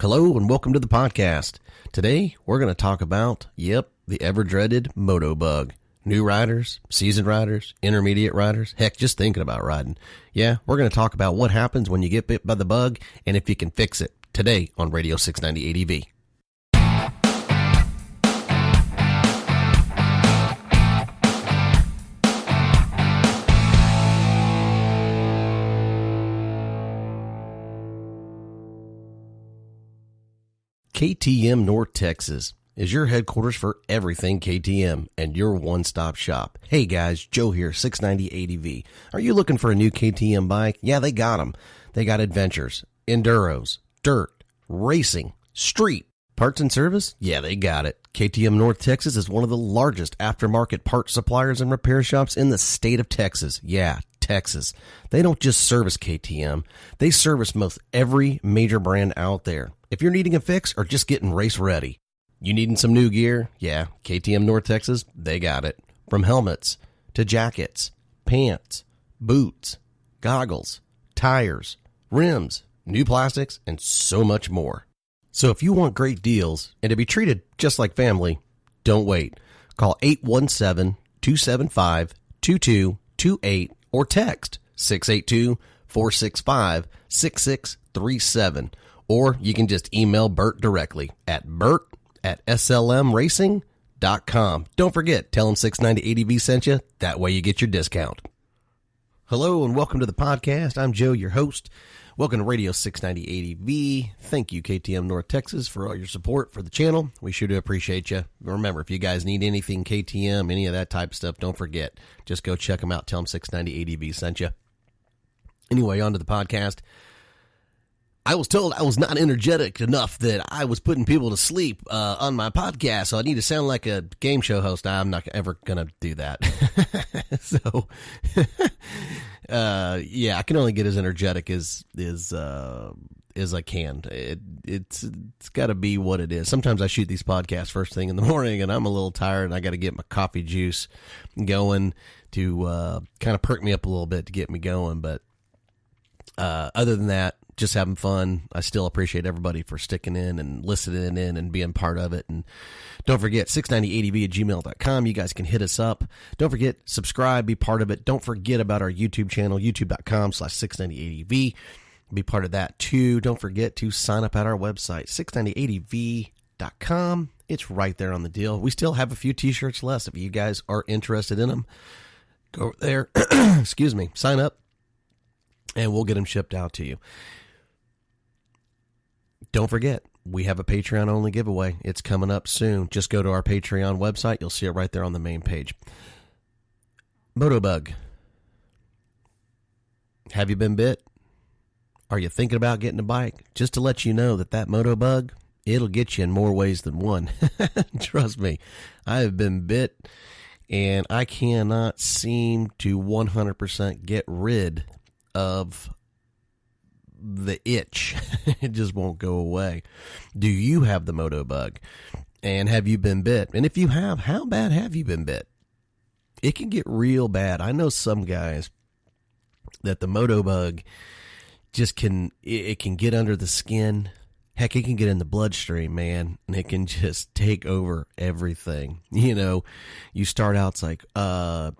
Hello and welcome to the podcast. Today we're going to talk about, the ever-dreaded Moto Bug. New riders, seasoned riders, intermediate riders, heck, just thinking about riding. Yeah, we're going to talk about what happens when you get bit by the bug and if you can fix it. Today on Radio 690 ADV. KTM North Texas is your headquarters for everything KTM and your one-stop shop. Hey guys, Joe here, 690 ADV. Are you looking for a new KTM bike? Yeah, they got them. They got adventures, enduros, dirt, racing, street, parts and service? Yeah, they got it. KTM North Texas is one of the largest aftermarket parts suppliers and repair shops in the state of Texas. Yeah, Texas. They don't just service KTM. They service most every major brand out there. If you're needing a fix or just getting race ready, you needing some new gear? Yeah, KTM North Texas, they got it. From helmets to jackets, pants, boots, goggles, tires, rims, new plastics, and so much more. So if you want great deals and to be treated just like family, don't wait. Call 817-275-2228 or text 682-465-6637. Or you can just email Bert directly at bert@slmracing.com. Don't forget, tell him 690 ADV sent you. That way you get your discount. Hello and welcome to the podcast. I'm Joe, your host. Welcome to Radio 690 ADV. Thank you, KTM North Texas, for all your support for the channel. We sure do appreciate you. Remember, if you guys need anything KTM, any of that type of stuff, don't forget. Just go check them out. Tell them 690 ADV sent you. Anyway, on to the podcast. I was told I was not energetic enough that I was putting people to sleep on my podcast, so I need to sound like a game show host. I'm not ever going to do that. So, I can only get as energetic as I can. It's got to be what it is. Sometimes I shoot these podcasts first thing in the morning, and I'm a little tired, and I got to get my coffee juice going to kind of perk me up a little bit to get me going. But other than that, just having fun. I still appreciate everybody for sticking in and listening in and being part of it. And don't forget, 690adv@gmail.com. You guys can hit us up. Don't forget, subscribe, be part of it. Don't forget about our YouTube channel, youtube.com/690adv. Be part of that too. Don't forget to sign up at our website, 690adv.com. It's right there on the deal. We still have a few t-shirts left. If you guys are interested in them, go over there, sign up, and we'll get them shipped out to you. Don't forget, we have a Patreon-only giveaway. It's coming up soon. Just go to our Patreon website. You'll see it right there on the main page. Moto Bug. Have you been bit? Are you thinking about getting a bike? Just to let you know that Moto Bug, it'll get you in more ways than one. Trust me, I have been bit, and I cannot seem to 100% get rid of the itch. It just won't go away. Do you have the Moto Bug? And have you been bit? And if you have, how bad have you been bit? It can get real bad. I know some guys that the Moto Bug just can get under the skin. Heck, it can get in the bloodstream, man, and it can just take over everything. You start out, it's like,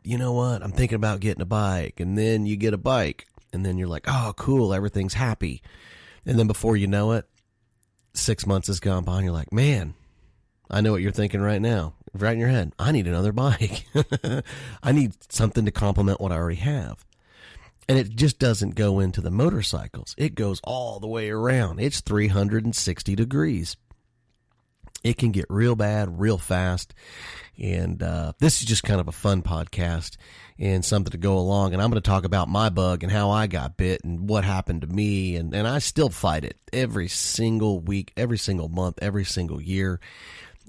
you know what? I'm thinking about getting a bike, and then you get a bike. And then you're like, oh, cool, everything's happy. And then before you know it, 6 months has gone by, and you're like, man, I know what you're thinking right now, right in your head. I need another bike. I need something to complement what I already have. And it just doesn't go into the motorcycles. It goes all the way around. It's 360 degrees. It can get real bad, real fast. And this is just kind of a fun podcast and something to go along. And I'm going to talk about my bug and how I got bit and what happened to me. And I still fight it every single week, every single month, every single year.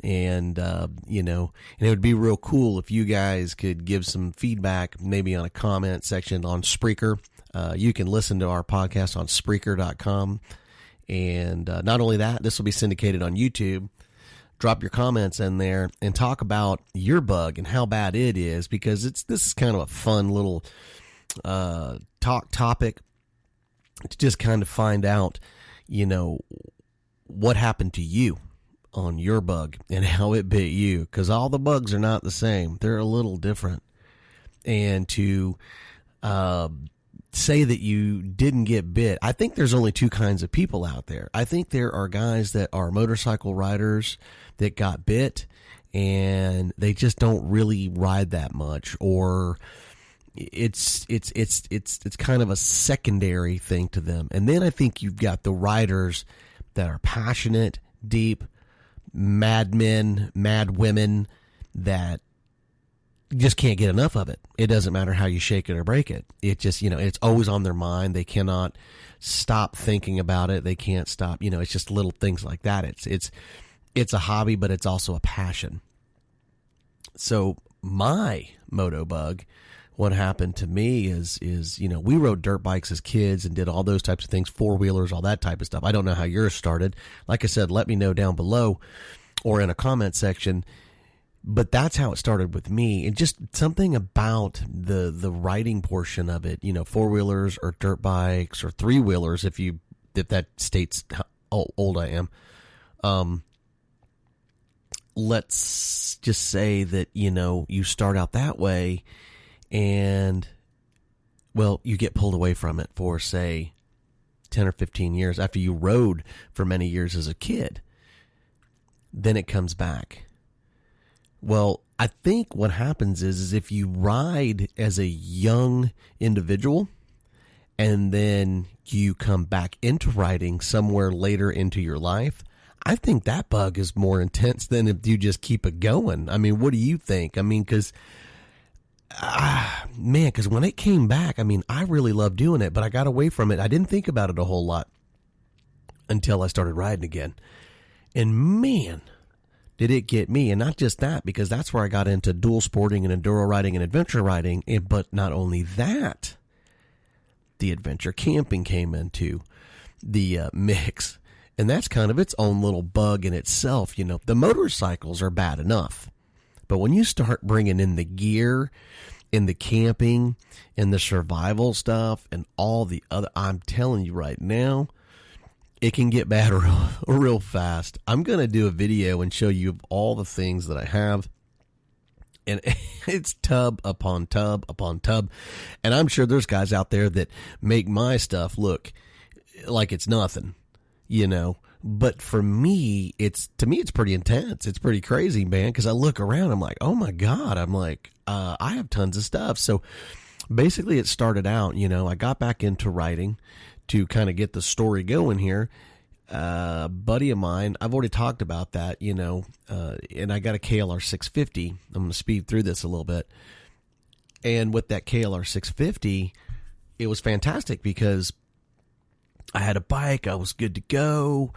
And, and it would be real cool if you guys could give some feedback, maybe on a comment section on Spreaker. You can listen to our podcast on Spreaker.com. And not only that, this will be syndicated on YouTube. Drop your comments in there and talk about your bug and how bad it is, because this is kind of a fun little topic to just kind of find out, what happened to you on your bug and how it bit you, because all the bugs are not the same. They're a little different. And to say that you didn't get bit, I think there's only two kinds of people out there. I think there are guys that are motorcycle riders that got bit and they just don't really ride that much, or it's kind of a secondary thing to them. And then I think you've got the riders that are passionate, deep, mad men, mad women that just can't get enough of it. It doesn't matter how you shake it or break it. It just, it's always on their mind. They cannot stop thinking about it. They can't stop, it's just little things like that. It's a hobby, but it's also a passion. So my Moto Bug, what happened to me is we rode dirt bikes as kids and did all those types of things, four-wheelers, all that type of stuff. I don't know how yours started. Like I said, let me know down below or in a comment section. But that's how it started with me. And just something about the riding portion of it, four-wheelers or dirt bikes or three-wheelers, if that states how old I am. Let's just say that, you start out that way and, well, you get pulled away from it for, say, 10 or 15 years after you rode for many years as a kid. Then it comes back. Well, I think what happens is if you ride as a young individual and then you come back into riding somewhere later into your life, I think that bug is more intense than if you just keep it going. I mean, what do you think? I mean, because when it came back, I really loved doing it, but I got away from it. I didn't think about it a whole lot until I started riding again. And man, did it get me. And not just that, because that's where I got into dual sporting and enduro riding and adventure riding. But not only that, the adventure camping came into the mix. And that's kind of its own little bug in itself. The motorcycles are bad enough. But when you start bringing in the gear, in the camping, and the survival stuff, and all the other, I'm telling you right now, it can get bad real fast. I'm going to do a video and show you all the things that I have. And it's tub upon tub upon tub. And I'm sure there's guys out there that make my stuff look like it's nothing, But for me, it's pretty intense. It's pretty crazy, man, because I look around, I'm like, oh my God. I'm like, I have tons of stuff. So basically it started out, I got back into writing to kind of get the story going here. Buddy of mine, I've already talked about that, and I got a KLR 650. I'm going to speed through this a little bit. And with that KLR 650, it was fantastic because I had a bike, I was good to go,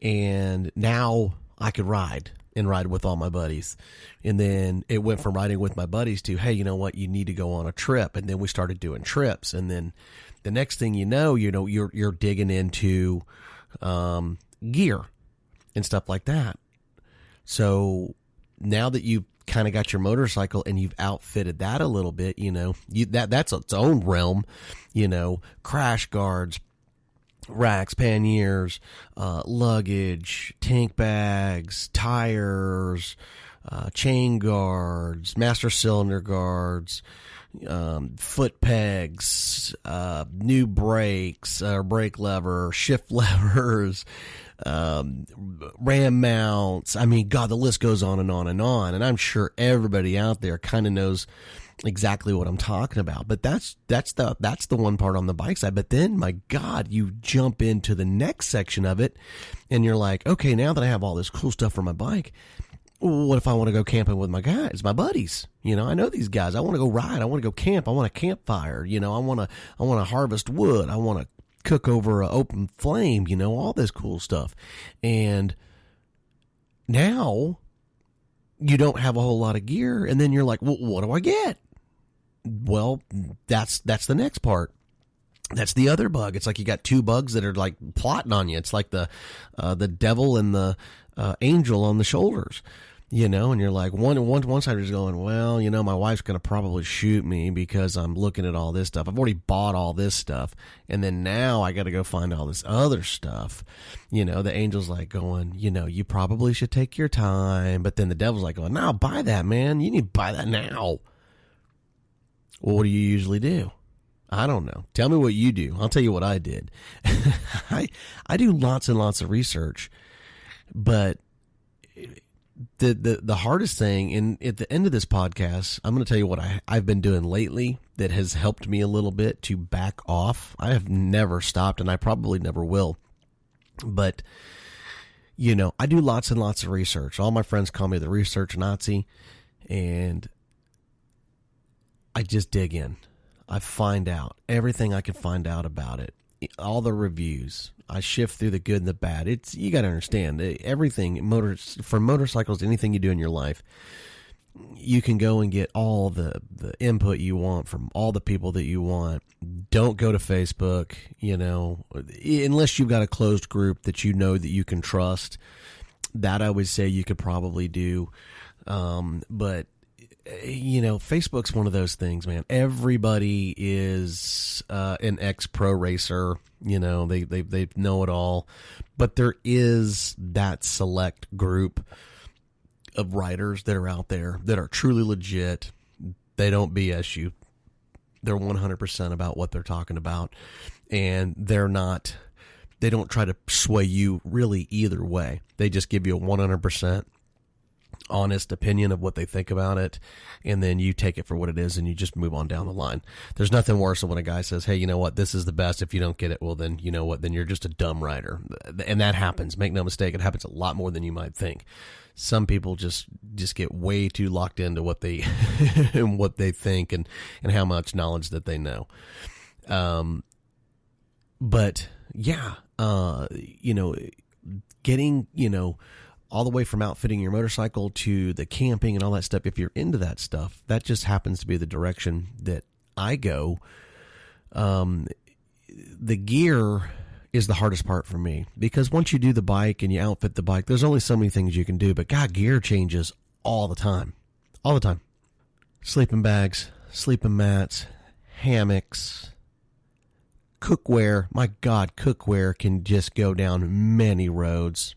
and now I could ride and ride with all my buddies. And then it went from riding with my buddies to, hey, you know what, you need to go on a trip. And then we started doing trips. And then the next thing you're digging into gear and stuff like that. So now that you've kind of got your motorcycle and you've outfitted that a little bit, that's its own realm, crash guards, racks, panniers, luggage, tank bags, tires, chain guards, master cylinder guards, foot pegs, new brakes, brake lever, shift levers, ram mounts. God, the list goes on and on and on. And I'm sure everybody out there kind of knows exactly what I'm talking about. But that's the one part on the bike side. But then, my God, you jump into the next section of it and you're like, okay, now that I have all this cool stuff for my bike, what if I want to go camping with my guys, my buddies? I know these guys. I want to go ride. I want to go camp. I want a campfire. I want to harvest wood. I want to cook over an open flame. All this cool stuff. And now you don't have a whole lot of gear. And then you're like, well, what do I get? Well, that's the next part. That's the other bug. It's like you got two bugs that are like plotting on you. It's like the devil and the angel on the shoulders. And you're like, one side is going, well, my wife's going to probably shoot me because I'm looking at all this stuff. I've already bought all this stuff. And then now I got to go find all this other stuff. The angel's like going, you probably should take your time. But then the devil's like going, no, buy that, man. You need to buy that now. Well, what do you usually do? I don't know. Tell me what you do. I'll tell you what I did. I do lots and lots of research, but the hardest thing, and at the end of this podcast, I'm going to tell you what I've been doing lately that has helped me a little bit to back off. I have never stopped, and I probably never will. But, I do lots and lots of research. All my friends call me the research Nazi, and I just dig in. I find out everything I can find out about it. All the reviews. I shift through the good and the bad. You got to understand everything from motorcycles, anything you do in your life, you can go and get all the input you want from all the people that you want. Don't go to Facebook, unless you've got a closed group that that you can trust. That I would say you could probably do. But Facebook's one of those things, man. Everybody is an ex-pro racer. They know it all. But there is that select group of riders that are out there that are truly legit. They don't BS you. They're 100% about what they're talking about. And they don't try to sway you really either way. They just give you a 100% honest opinion of what they think about it, and then you take it for what it is and you just move on down the line. There's nothing worse than when a guy says, hey, you know what, this is the best. If you don't get it, well, then you know what, then you're just a dumb rider. And that happens. Make no mistake, it happens a lot more than you might think. Some people just get way too locked into what they and what they think and how much knowledge that they know. But yeah, getting, all the way from outfitting your motorcycle to the camping and all that stuff. If you're into that stuff, that just happens to be the direction that I go. The gear is the hardest part for me, because once you do the bike and you outfit the bike, there's only so many things you can do, but God, gear changes all the time. Sleeping bags, sleeping mats, hammocks, cookware. My God, cookware can just go down many roads.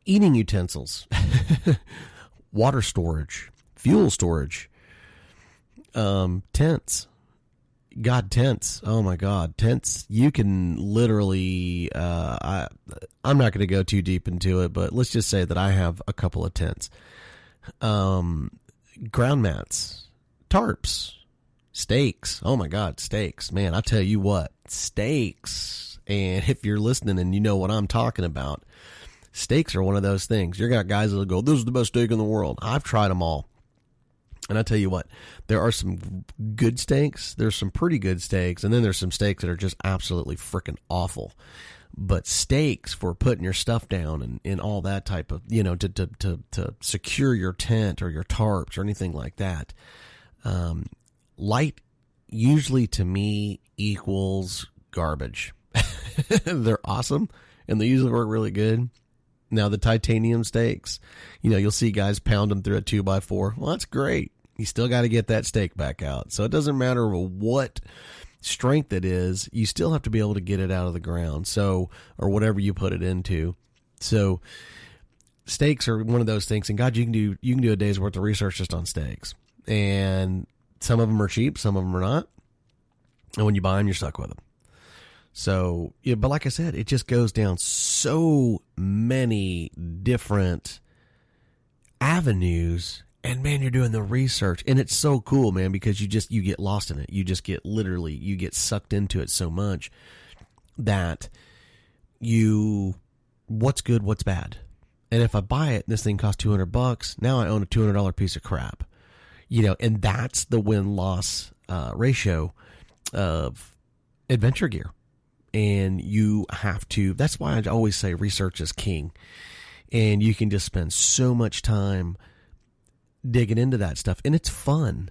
Eating utensils, water storage, fuel storage, tents. God, tents. Oh my God, tents. You can literally, I'm not going to go too deep into it, but let's just say that I have a couple of tents. Ground mats, tarps, stakes. Oh my God, stakes. Man, I tell you what, stakes. And if you're listening and you know what I'm talking about, steaks are one of those things. You got guys that'll go, this is the best steak in the world. I've tried them all. And I tell you what, there are some good steaks. There's some pretty good steaks. And then there's some steaks that are just absolutely freaking awful. But steaks for putting your stuff down and all that type of, to secure your tent or your tarps or anything like that. Light usually to me equals garbage. They're awesome and they usually work really good. Now, the titanium stakes, you'll see guys pound them through a 2x4. Well, that's great. You still got to get that stake back out. So it doesn't matter what strength it is, you still have to be able to get it out of the ground. So, or whatever you put it into. So stakes are one of those things. And God, you can do a day's worth of research just on stakes. And some of them are cheap, some of them are not. And when you buy them, you're stuck with them. So, yeah, but like I said, it just goes down so many different avenues, and man, you're doing the research, and it's so cool, man, because you get lost in it. You just get sucked into it so much that what's good, what's bad. And if I buy it and this thing costs $200, now I own a $200 piece of crap, and that's the win-loss ratio of adventure gear. And you have to, that's why I always say research is king. And you can just spend so much time digging into that stuff. And it's fun,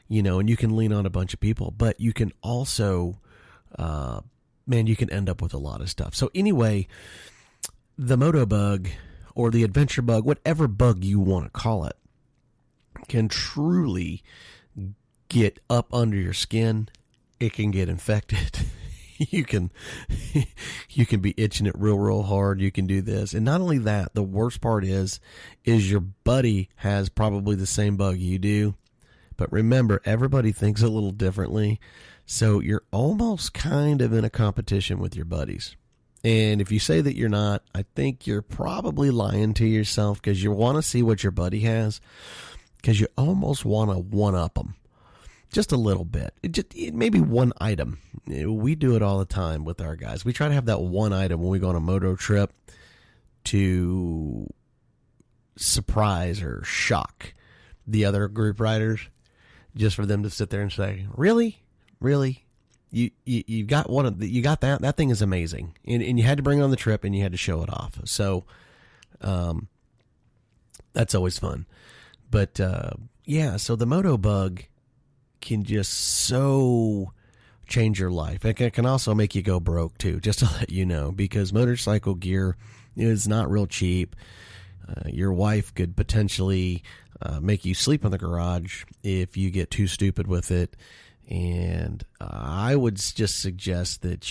and you can lean on a bunch of people. But you can also, you can end up with a lot of stuff. So anyway, the Moto Bug or the adventure bug, whatever bug you want to call it, can truly get up under your skin. It can get infected. You can be itching it real hard. You can do this. And not only that, the worst part is your buddy has probably the same bug you do. But remember, everybody thinks a little differently. So you're almost kind of in a competition with your buddies. And if you say that you're not, I think you're probably lying to yourself, because you want to see what your buddy has, because you almost want to one-up them. Just a little bit. Maybe one item. We do it all the time with our guys. We try to have that one item when we go on a moto trip to surprise or shock the other group riders, just for them to sit there and say, "Really? You got you got that? That thing is amazing." And you had to bring it on the trip, and you had to show it off. So that's always fun. But yeah, so the Moto Bug can just so change your life. It can also make you go broke too, just to let you know, because motorcycle gear is not real cheap. Your wife could potentially make you sleep in the garage if you get too stupid with it. And I would just suggest that,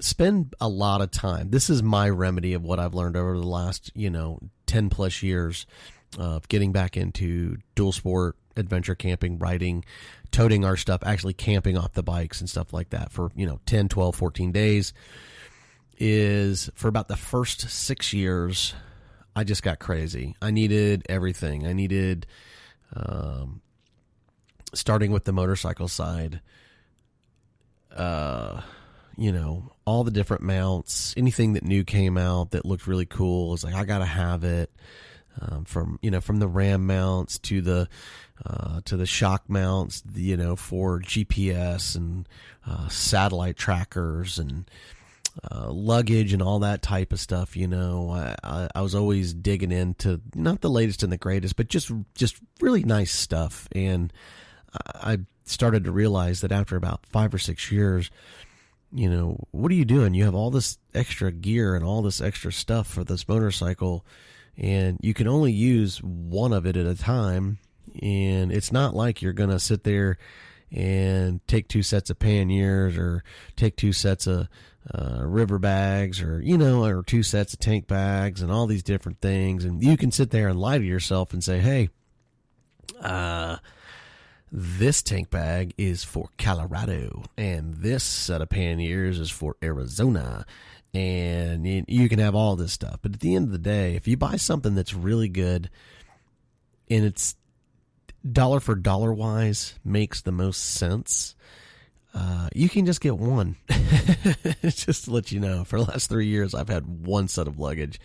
spend a lot of time. This is my remedy of what I've learned over the last, 10 plus years of getting back into dual sport, adventure camping, riding, toting our stuff, actually camping off the bikes and stuff like that for, 10, 12, 14 days, is for about the first 6 years, I just got crazy. I needed everything. I needed, starting with the motorcycle side, all the different mounts, anything that new came out that looked really cool. It's like, I got to have it. From the RAM mounts to the shock mounts, for GPS and satellite trackers and luggage and all that type of stuff. I was always digging into not the latest and the greatest, but just really nice stuff. And I started to realize that after about 5 or 6 years, what are you doing? You have all this extra gear and all this extra stuff for this motorcycle, and you can only use one of it at a time. And it's not like you're going to sit there and take 2 sets of panniers or take 2 sets of river bags or 2 sets of tank bags and all these different things. And you can sit there and lie to yourself and say, hey, this tank bag is for Colorado and this set of panniers is for Arizona. And you can have all this stuff. But at the end of the day, if you buy something that's really good and it's dollar for dollar wise makes the most sense, you can just get one. Just to let you know, for the last 3 years, I've had one set of luggage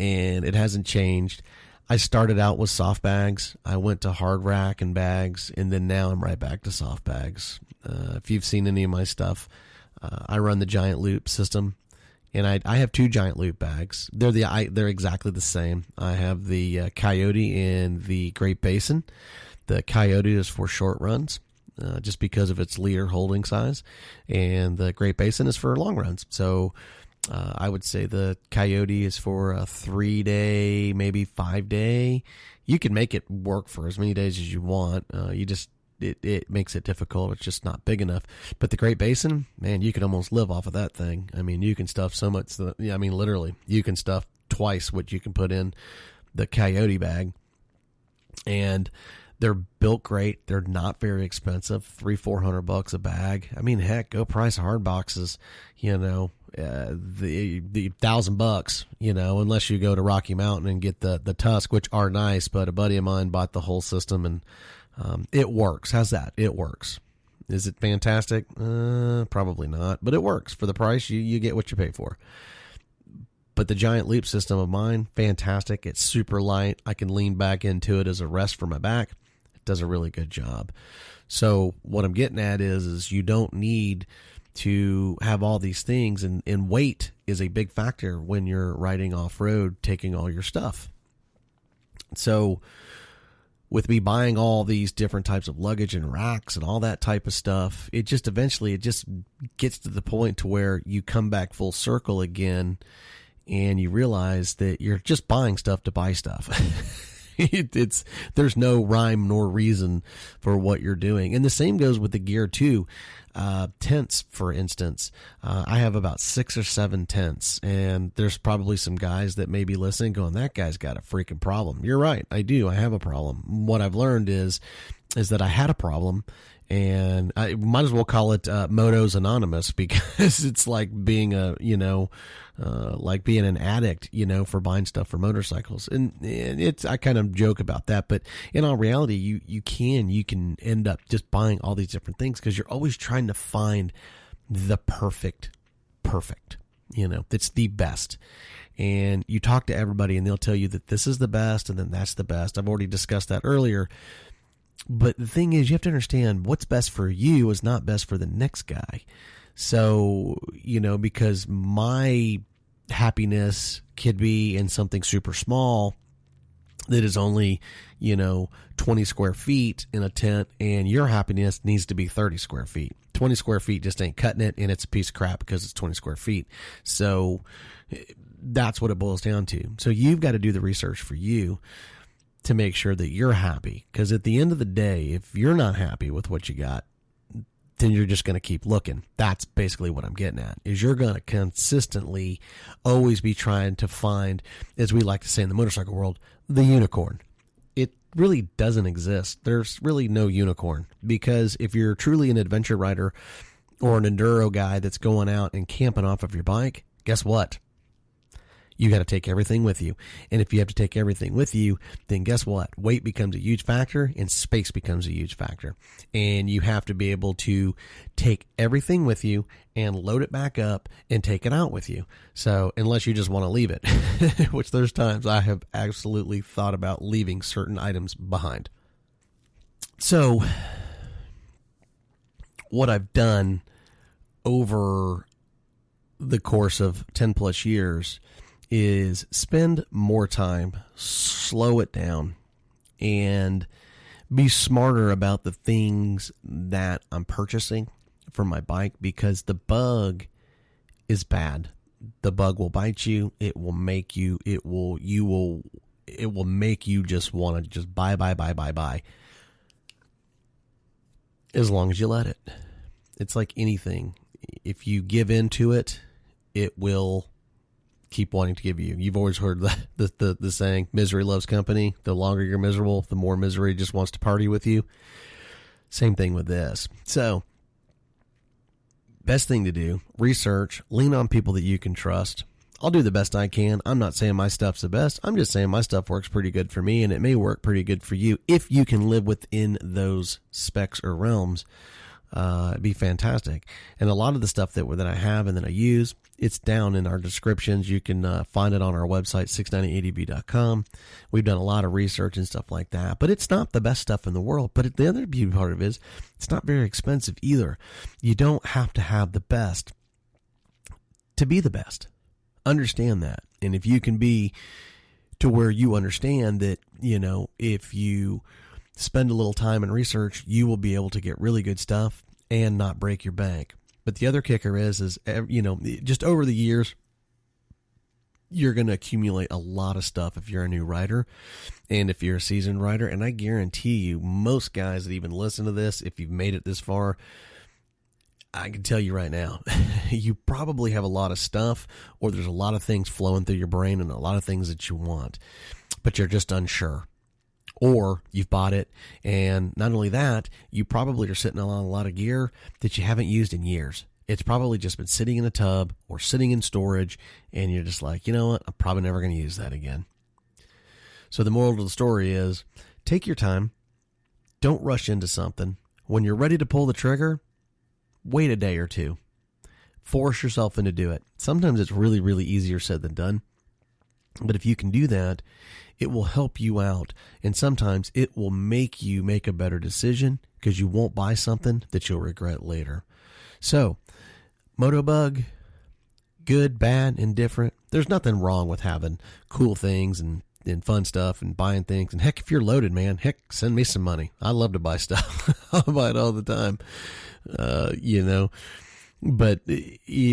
and it hasn't changed. I started out with soft bags. I went to hard rack and bags, and then now I'm right back to soft bags. If you've seen any of my stuff, I run the Giant Loop system. And I have 2 Giant Loop bags. They're exactly the same. I have the Coyote and the Great Basin. The Coyote is for short runs, just because of its leader holding size, and the Great Basin is for long runs. So I would say the Coyote is for a 3-day, maybe 5-day. You can make it work for as many days as you want. It makes it difficult. It's just not big enough. But the Great Basin, man, you can almost live off of that thing. I mean, you can stuff so much. Literally, you can stuff twice what you can put in the Coyote bag. And they're built great. They're not very expensive. $300-400 a bag. I mean, heck, go price hard boxes. The $1,000. Unless you go to Rocky Mountain and get the Tusk, which are nice. But a buddy of mine bought the whole system and. It works. How's that? It works. Is it fantastic? Probably not, but it works. For the price, you get what you pay for. But the Giant Loop system of mine, fantastic. It's super light. I can lean back into it as a rest for my back. It does a really good job. So what I'm getting at is you don't need to have all these things, and weight is a big factor when you're riding off-road, taking all your stuff. So with me buying all these different types of luggage and racks and all that type of stuff, it just eventually gets to the point to where you come back full circle again and you realize that you're just buying stuff to buy stuff. There's no rhyme nor reason for what you're doing. And the same goes with the gear too. Tents, for instance, I have about 6 or 7 tents, and there's probably some guys that may be listening going, that guy's got a freaking problem. You're right. I do. I have a problem. What I've learned is that I had a problem, and I might as well call it Motos Anonymous, because it's like being like being an addict, for buying stuff for motorcycles. And I kind of joke about that, but in all reality, you can end up just buying all these different things because you're always trying to find the perfect, that's the best. And you talk to everybody and they'll tell you that this is the best and then that's the best. I've already discussed that earlier. But the thing is, you have to understand what's best for you is not best for the next guy. So, because my happiness could be in something super small that is only, 20 square feet in a tent, and your happiness needs to be 30 square feet. 20 square feet just ain't cutting it, and it's a piece of crap because it's 20 square feet. So that's what it boils down to. So you've got to do the research for you to make sure that you're happy. Because at the end of the day, if you're not happy with what you got, then you're just going to keep looking. That's basically what I'm getting at, is you're going to consistently always be trying to find, as we like to say in the motorcycle world, the unicorn. It really doesn't exist. There's really no unicorn, because if you're truly an adventure rider or an enduro guy that's going out and camping off of your bike, guess what? You got to take everything with you. And if you have to take everything with you, then guess what? Weight becomes a huge factor and space becomes a huge factor. And you have to be able to take everything with you and load it back up and take it out with you. So unless you just want to leave it, which there's times I have absolutely thought about leaving certain items behind. So what I've done over the course of 10 plus years is spend more time, slow it down, and be smarter about the things that I'm purchasing for my bike, because the bug is bad. The bug will bite you. It will make you, it will make you just want to just buy. As long as you let it. It's like anything. If you give in to it, it will keep wanting to give you. You've always heard the saying, misery loves company. The longer you're miserable, the more misery just wants to party with you. Same thing with this. So, best thing to do, research, lean on people that you can trust. I'll do the best I can. I'm not saying my stuff's the best. I'm just saying my stuff works pretty good for me, and it may work pretty good for you if you can live within those specs or realms. It'd be fantastic. And a lot of the stuff that I have and that I use, it's down in our descriptions. You can find it on our website, 690adv.com. We've done a lot of research and stuff like that, but it's not the best stuff in the world. But the other beauty part of it is it's not very expensive either. You don't have to have the best to be the best. Understand that. And if you can be to where you understand that, if you spend a little time and research, you will be able to get really good stuff and not break your bank. But the other kicker is just over the years, you're going to accumulate a lot of stuff if you're a new rider and if you're a seasoned rider. And I guarantee you, most guys that even listen to this, if you've made it this far, I can tell you right now, you probably have a lot of stuff, or there's a lot of things flowing through your brain and a lot of things that you want, but you're just unsure. Or you've bought it, and not only that, you probably are sitting on a lot of gear that you haven't used in years. It's probably just been sitting in a tub or sitting in storage, and you're just like, you know what, I'm probably never going to use that again. So the moral of the story is, take your time. Don't rush into something. When you're ready to pull the trigger, wait a day or two. Force yourself into do it. Sometimes it's really, really easier said than done. But if you can do that, it will help you out. And sometimes it will make you make a better decision, because you won't buy something that you'll regret later. So, Moto Bug, good, bad, indifferent. There's nothing wrong with having cool things and fun stuff and buying things. And heck, if you're loaded, man, heck, send me some money. I love to buy stuff. I'll buy it all the time, But at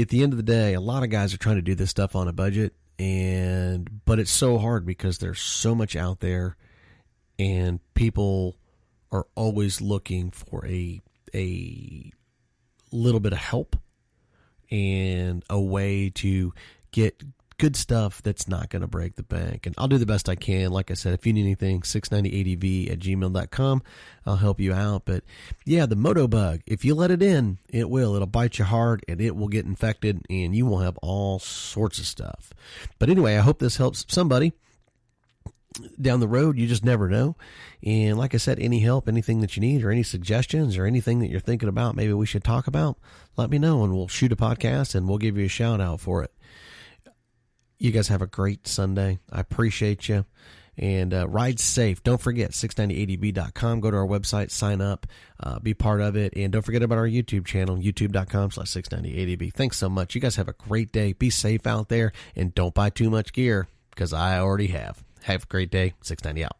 the end of the day, a lot of guys are trying to do this stuff on a budget. But it's so hard because there's so much out there, and people are always looking for a little bit of help and a way to get good stuff that's not going to break the bank. And I'll do the best I can. Like I said, if you need anything, 690adv@gmail.com. I'll help you out. But yeah, the Moto Bug, if you let it in, it will. It'll bite you hard and it will get infected and you will have all sorts of stuff. But anyway, I hope this helps somebody down the road. You just never know. And like I said, any help, anything that you need, or any suggestions, or anything that you're thinking about maybe we should talk about, let me know and we'll shoot a podcast and we'll give you a shout out for it. You guys have a great Sunday. I appreciate you. And ride safe. Don't forget, 690adv.com. Go to our website, sign up, be part of it. And don't forget about our YouTube channel, youtube.com/690adv. Thanks so much. You guys have a great day. Be safe out there and don't buy too much gear, because I already have. Have a great day. 690 out.